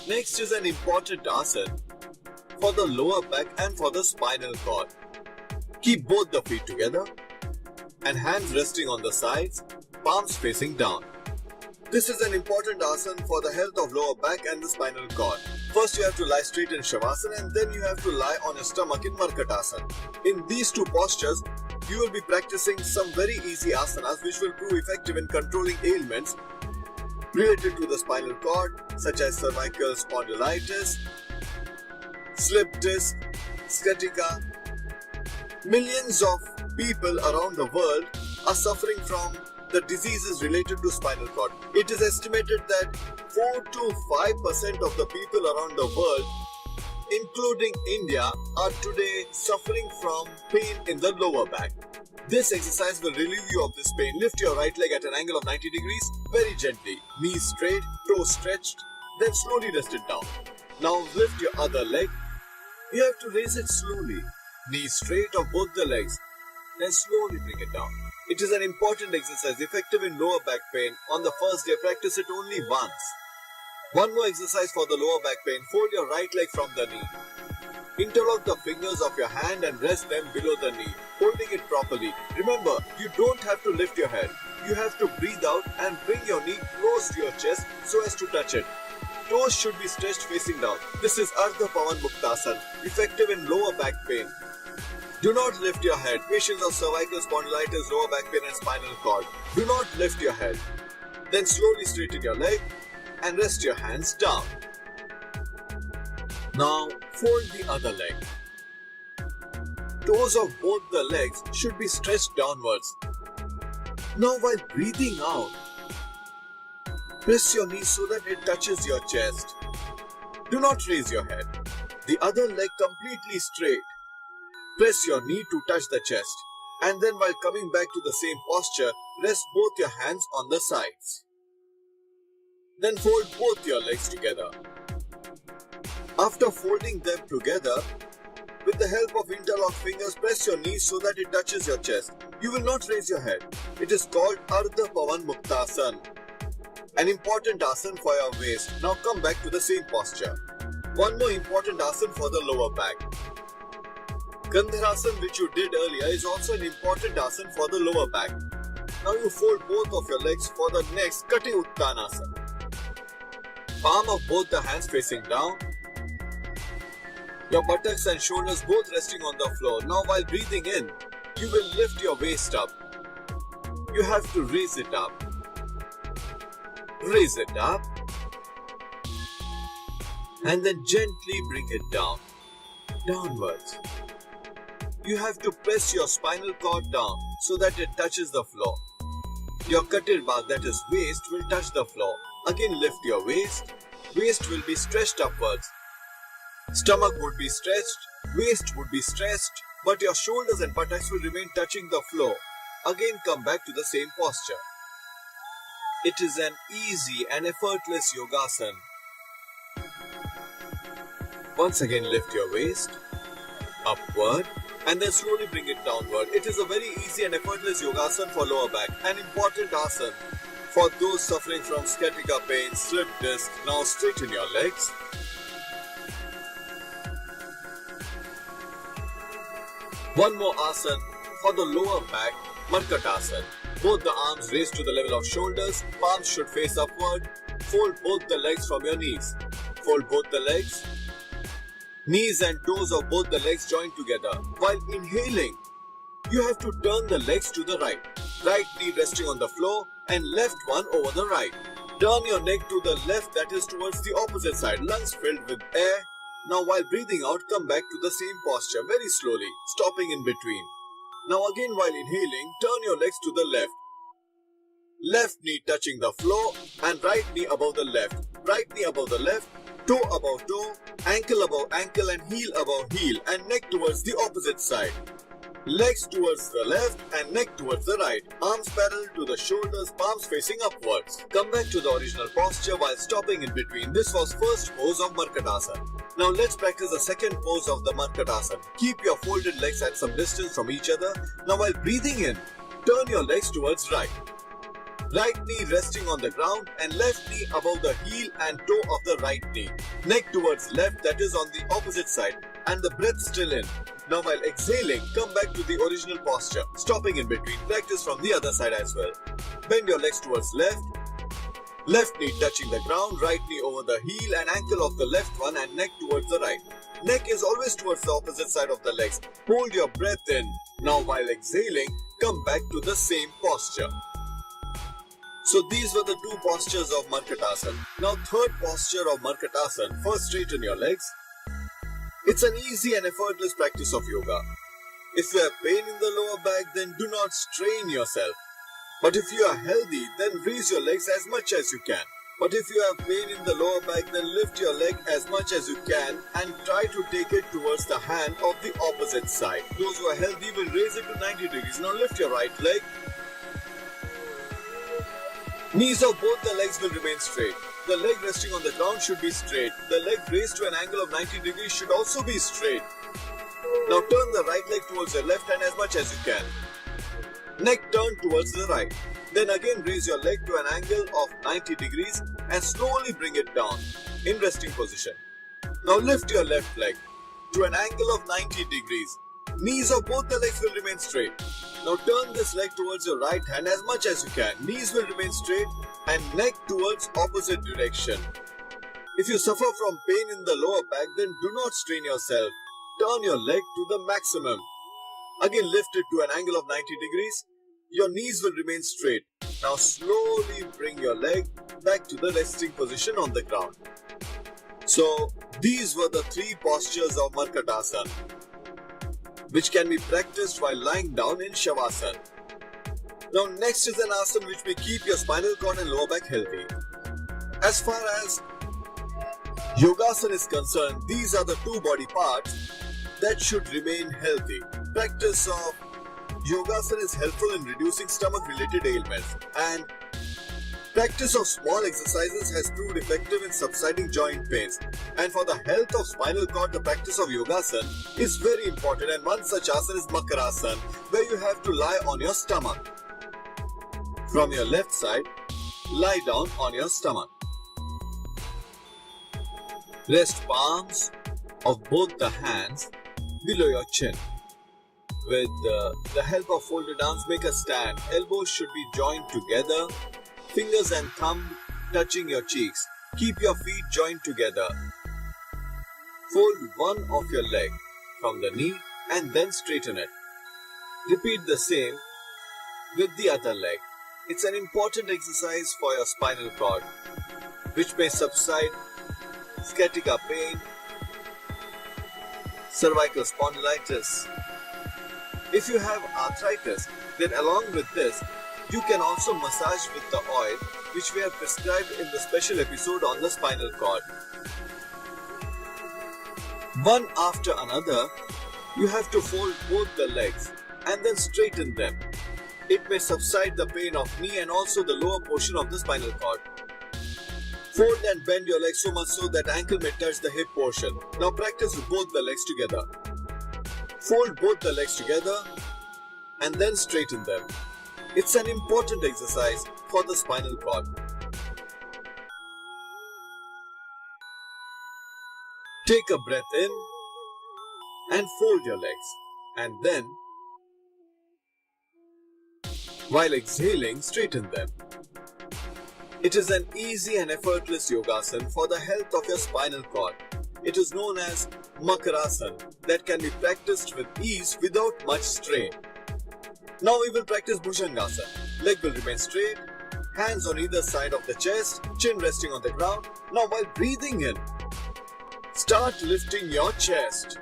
Next is an important asana for the lower back and for the spinal cord. Keep both the feet together and hands resting on the sides, palms facing down. This is an important asana for the health of lower back and the spinal cord. First you have to lie straight in Shavasana and then you have to lie on your stomach in Markatasana. In these two postures, you will be practicing some very easy asanas which will prove effective in controlling ailments related to the spinal cord such as cervical spondylitis, slip disc, sciatica. Millions of people around the world are suffering from the diseases related to spinal cord. It is estimated that 4 to 5% of the people around the world, including India, are today suffering from pain in the lower back. This exercise will relieve you of this pain. Lift your right leg at an angle of 90 degrees very gently. Knees straight, toes stretched, then slowly rest it down. Now lift your other leg. You have to raise it slowly. Knees straight of both the legs, then slowly bring it down. It is an important exercise effective in lower back pain. On the first day, practice it only once. One more exercise for the lower back pain. Fold your right leg from the knee. Interlock the fingers of your hand and rest them below the knee, holding it properly. Remember, you don't have to lift your head. You have to breathe out and bring your knee close to your chest so as to touch it. Toes should be stretched facing down. This is Ardha Pavan Muktasana, effective in lower back pain. Do not lift your head. Patients of cervical spondylitis, lower back pain and spinal cord. Do not lift your head. Then slowly straighten your leg and rest your hands down. Now fold the other leg. Toes of both the legs should be stretched downwards. Now while breathing out, press your knee so that it touches your chest. Do not raise your head. The other leg completely straight. Press your knee to touch the chest, and then while coming back to the same posture, rest both your hands on the sides. Then fold both your legs together. After folding them together, with the help of interlocked fingers, press your knees so that it touches your chest. You will not raise your head. It is called Ardha Pavan Muktasana, an important asana for your waist. Now come back to the same posture. One more important asana for the lower back. Gandharasana, which you did earlier, is also an important asana for the lower back. Now you fold both of your legs for the next Kati Uttanasana. Palm of both the hands facing down. Your buttocks and shoulders both resting on the floor. Now while breathing in, you will lift your waist up. You have to raise it up. Raise it up. And then gently bring it down. Downwards. You have to press your spinal cord down so that it touches the floor. Your katir bag, that is waist, will touch the floor. Again lift your waist. Waist will be stretched upwards. Stomach would be stretched. Waist would be stretched. But your shoulders and buttocks will remain touching the floor. Again come back to the same posture. It is an easy and effortless yogasana. Once again lift your waist upward and then slowly bring it downward. It is a very easy and effortless yogasana for lower back. An important asana for those suffering from sciatica pain, slip disc. Now straighten your legs. One more asana for the lower back, Markatasana. Both the arms raised to the level of shoulders, palms should face upward. Fold both the legs from your knees. Fold both the legs. Knees and toes of both the legs joined together. While inhaling, you have to turn the legs to the right. Right knee resting on the floor and left one over the right. Turn your neck to the left, that is towards the opposite side. Lungs filled with air. Now while breathing out, come back to the same posture very slowly, stopping in between. Now again while inhaling, turn your legs to the left. Left knee touching the floor and right knee above the left. Right knee above the left, toe above toe, ankle above ankle and heel above heel and neck towards the opposite side. Legs towards the left and neck towards the right. Arms parallel to the shoulders, palms facing upwards. Come back to the original posture while stopping in between. This was first pose of Markatasana. Now let's practice the second pose of the Markatasana. Keep your folded legs at some distance from each other. Now while breathing in, turn your legs towards right. Right knee resting on the ground and left knee above the heel and toe of the right knee. Neck towards left, that is on the opposite side, and the breath still in. Now while exhaling, come back to the original posture, stopping in between. Practice from the other side as well. Bend your legs towards left. Left knee touching the ground, right knee over the heel and ankle of the left one and neck towards the right. Neck is always towards the opposite side of the legs. Hold your breath in. Now while exhaling, come back to the same posture. So these were the two postures of Markatasana. Now third posture of Markatasana. First straighten your legs. It's an easy and effortless practice of yoga. If you have pain in the lower back, then do not strain yourself. But if you are healthy, then raise your legs as much as you can. But if you have pain in the lower back, then lift your leg as much as you can and try to take it towards the hand of the opposite side. Those who are healthy will raise it to 90 degrees. Now lift your right leg. Knees of both the legs will remain straight. The leg resting on the ground should be straight. The leg raised to an angle of 90 degrees should also be straight. Now turn the right leg towards the left hand as much as you can. Neck turned towards the right. Then again raise your leg to an angle of 90 degrees and slowly bring it down in resting position. Now lift your left leg to an angle of 90 degrees. Knees of both the legs will remain straight. Now turn this leg towards your right hand as much as you can. Knees will remain straight and neck towards opposite direction. If you suffer from pain in the lower back, then do not strain yourself. Turn your leg to the maximum. Again lift it to an angle of 90 degrees. Your knees will remain straight. Now slowly bring your leg back to the resting position on the ground. So these were the three postures of Markatasana, which can be practiced while lying down in Shavasana. Now next is an asana which may keep your spinal cord and lower back healthy. As far as Yogasana is concerned, these are the two body parts that should remain healthy. Practice of Yogasana is helpful in reducing stomach-related ailments, and practice of small exercises has proved effective in subsiding joint pains. And for the health of spinal cord, the practice of Yogasana is very important, and one such asana is Makarasana, where you have to lie on your stomach. From your left side, lie down on your stomach. Rest palms of both the hands below your chin. With the help of folded arms, make a stand. Elbows should be joined together. Fingers and thumb touching your cheeks. Keep your feet joined together. Fold one of your leg from the knee and then straighten it. Repeat the same with the other leg. It's an important exercise for your spinal cord, which may subside sciatica pain, cervical spondylitis. If you have arthritis, then along with this, you can also massage with the oil which we have prescribed in the special episode on the spinal cord. One after another, you have to fold both the legs and then straighten them. It may subside the pain of knee and also the lower portion of the spinal cord. Fold and bend your legs so much so that ankle may touch the hip portion. Now practice with both the legs together. Fold both the legs together and then straighten them. It's an important exercise for the spinal cord. Take a breath in and fold your legs, and then while exhaling, straighten them. It is an easy and effortless yogasana for the health of your spinal cord. It is known as Makarasana that can be practiced with ease without much strain. Now we will practice Bhujangasana. Leg will remain straight, hands on either side of the chest, chin resting on the ground. Now while breathing in, start lifting your chest.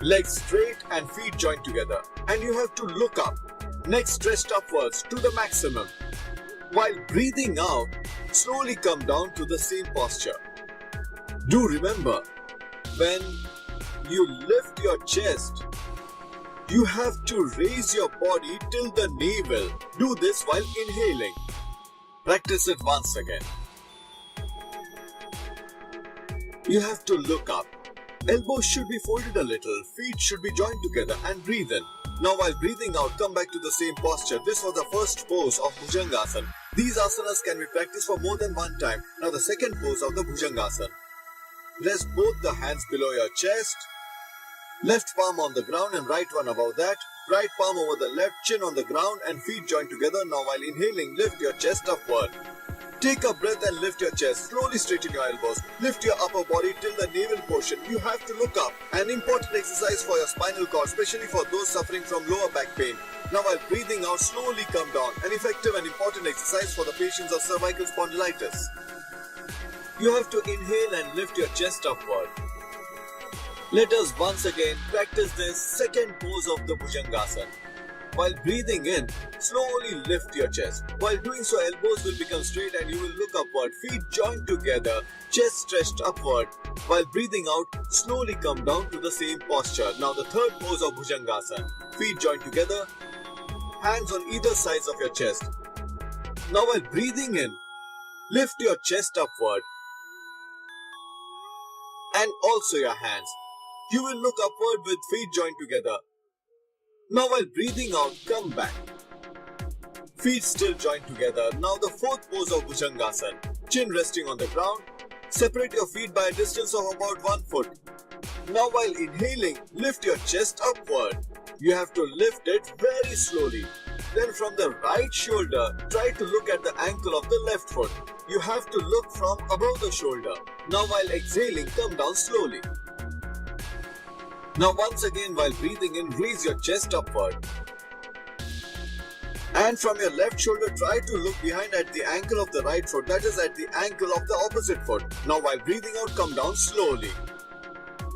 Legs straight and feet joined together. And you have to look up, neck stretched upwards to the maximum. While breathing out, slowly come down to the same posture. Do remember, when you lift your chest, you have to raise your body till the navel. Do this while inhaling. Practice it once again. You have to look up. Elbows should be folded a little, feet should be joined together, and breathe in. Now while breathing out, come back to the same posture. This was the first pose of Bhujangasana, These asanas can be practiced for more than one time. Now the second pose of the Bhujangasana. Rest both the hands below your chest. Left palm on the ground and right one above that. Right palm over the left, chin on the ground and feet joined together. Now while inhaling, lift your chest upward. Take a breath and lift your chest. Slowly straighten your elbows. Lift your upper body till the navel portion. You have to look up. An important exercise for your spinal cord, especially for those suffering from lower back pain. Now while breathing out, slowly come down. An effective and important exercise for the patients of cervical spondylitis. You have to inhale and lift your chest upward. Let us once again practice this second pose of the Bhujangasana. While breathing in, slowly lift your chest. While doing so, elbows will become straight and you will look upward. Feet joined together, chest stretched upward. While breathing out, slowly come down to the same posture. Now the third pose of Bhujangasana. Feet joined together, hands on either sides of your chest. Now while breathing in, lift your chest upward and also your hands. You will look upward with feet joined together. Now while breathing out, come back. Feet still joined together. Now the fourth pose of Bhujangasana. Chin resting on the ground. Separate your feet by a distance of about 1 foot. Now while inhaling, lift your chest upward. You have to lift it very slowly. Then from the right shoulder, try to look at the ankle of the left foot. You have to look from above the shoulder. Now while exhaling, come down slowly. Now once again while breathing in, raise your chest upward. And from your left shoulder, try to look behind at the ankle of the right foot, that is at the ankle of the opposite foot. Now while breathing out, come down slowly.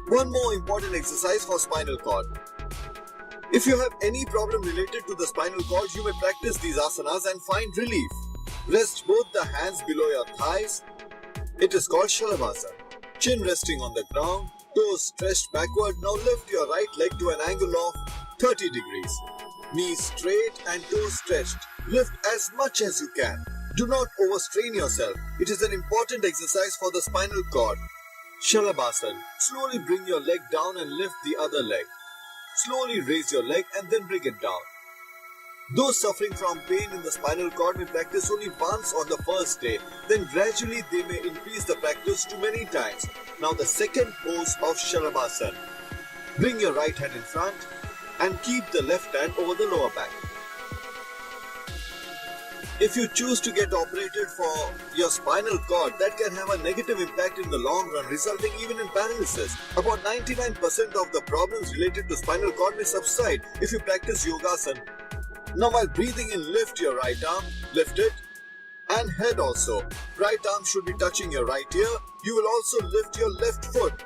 One more important exercise for spinal cord. If you have any problem related to the spinal cord, you may practice these asanas and find relief. Rest both the hands below your thighs. It is called Shalabhasana. Chin resting on the ground. Toes stretched backward. Now lift your right leg to an angle of 30 degrees. Knees straight and toes stretched. Lift as much as you can. Do not overstrain yourself. It is an important exercise for the spinal cord. Shalabhasana. Slowly bring your leg down and lift the other leg. Slowly raise your leg and then bring it down. Those suffering from pain in the spinal cord may practice only once on the first day. Then gradually they may increase the practice to many times. Now the second pose of Shalabhasana. Bring your right hand in front and keep the left hand over the lower back. If you choose to get operated for your spinal cord, that can have a negative impact in the long run, resulting even in paralysis. About 99% of the problems related to spinal cord may subside if you practice Yogasana. Now while breathing in, lift your right arm, lift it, and head also. Right arm should be touching your right ear. You will also lift your left foot.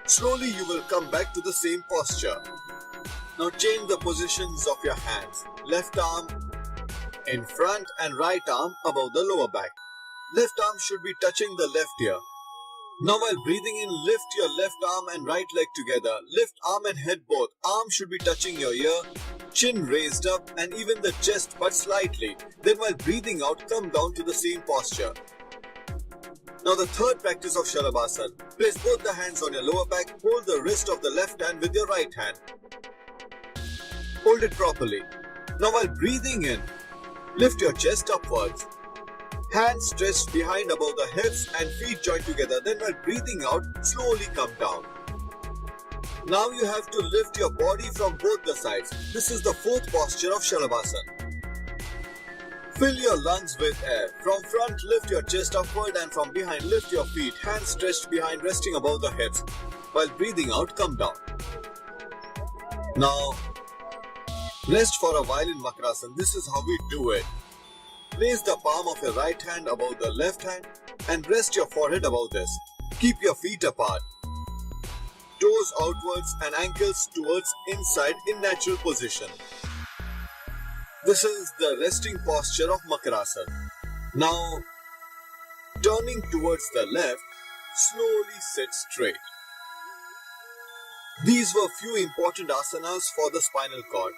Slowly you will come back to the same posture. Now change the positions of your hands. Left arm in front and right arm above the lower back. Left arm should be touching the left ear. Now while breathing in, lift your left arm and right leg together. Lift arm and head both. Arm should be touching your ear. Chin raised up and even the chest but slightly. Then while breathing out, come down to the same posture. Now the third practice of Shalabhasana. Place both the hands on your lower back. Hold the wrist of the left hand with your right hand. Hold it properly. Now while breathing in, lift your chest upwards. Hands stretched behind above the hips and feet joined together. Then while breathing out, slowly come down. Now you have to lift your body from both the sides. This is the fourth posture of Shalabhasana. Fill your lungs with air. From front, lift your chest upward and from behind, lift your feet. Hands stretched behind, resting above the hips. While breathing out, come down. Now, rest for a while in Makarasana. This is how we do it. Place the palm of your right hand above the left hand and rest your forehead above this. Keep your feet apart. Toes outwards and ankles towards inside in natural position. This is the resting posture of Makarasana. Now, turning towards the left, slowly sit straight. These were few important asanas for the spinal cord.